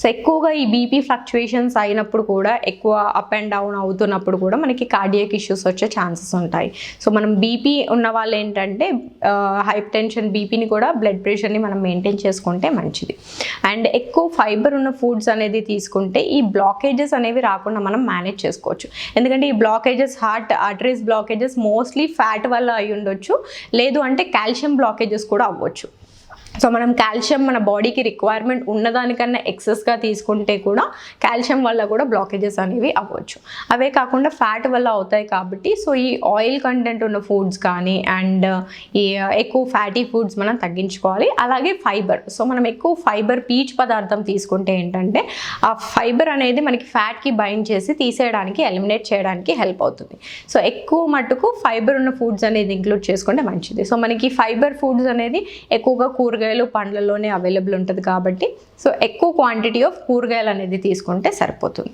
So ఎక్కువగా ఈ BP fluctuations అయినప్పుడు కూడా ఎక్కువ అప్ అండ్ డౌన్ అవుతున్నప్పుడు కూడా మనకి కార్డియాక్ ఇష్యూస్ వచ్చే ఛాన్సెస్ ఉంటాయి. సో మనం బీపీ ఉన్న వాళ్ళు ఏంటంటే హైపర్ టెన్షన్ బీపీని కూడా బ్లడ్ ప్రెషర్ని మనం మెయింటైన్ చేసుకుంటే మంచిది. అండ్ ఎక్కువ ఫైబర్ ఉన్న ఫుడ్స్ అనేది తీసుకుంటే ఈ బ్లాకేజెస్ అనేవి రాకుండా మనం మేనేజ్ చేసుకోవచ్చు. ఎందుకంటే ఈ blockages heart arteries blockages mostly fat వల్ల అయి ఉండొచ్చు, లేదు అంటే కాల్షియం బ్లాకేజెస్ కూడా అవ్వచ్చు. సో మనం కాల్షియం మన బాడీకి రిక్వైర్మెంట్ ఉన్నదానికన్నా ఎక్సెస్గా తీసుకుంటే కూడా కాల్షియం వల్ల కూడా బ్లాకేజెస్ అనేవి అవ్వచ్చు. అవే కాకుండా ఫ్యాట్ వల్ల అవుతాయి కాబట్టి సో ఈ ఆయిల్ కంటెంట్ ఉన్న ఫుడ్స్ కానీ అండ్ ఈ ఎక్కువ ఫ్యాటీ ఫుడ్స్ మనం తగ్గించుకోవాలి. అలాగే ఫైబర్, సో మనం ఎక్కువ ఫైబర్ పీచు పదార్థం తీసుకుంటే ఏంటంటే ఆ ఫైబర్ అనేది మనకి ఫ్యాట్కి బైండ్ చేసి తీసేయడానికి ఎలిమినేట్ చేయడానికి హెల్ప్ అవుతుంది. సో ఎక్కువ మట్టుకు ఫైబర్ ఉన్న ఫుడ్స్ అనేది ఇంక్లూడ్ చేసుకుంటే మంచిది. సో మనకి ఫైబర్ ఫుడ్స్ అనేది ఎక్కువగా కూరగాయలు పండ్లలోనే అవైలబుల్ ఉంటుంది కాబట్టి సో ఎక్కువ క్వాంటిటీ ఆఫ్ కూరగాయలు అనేది తీసుకుంటే సరిపోతుంది.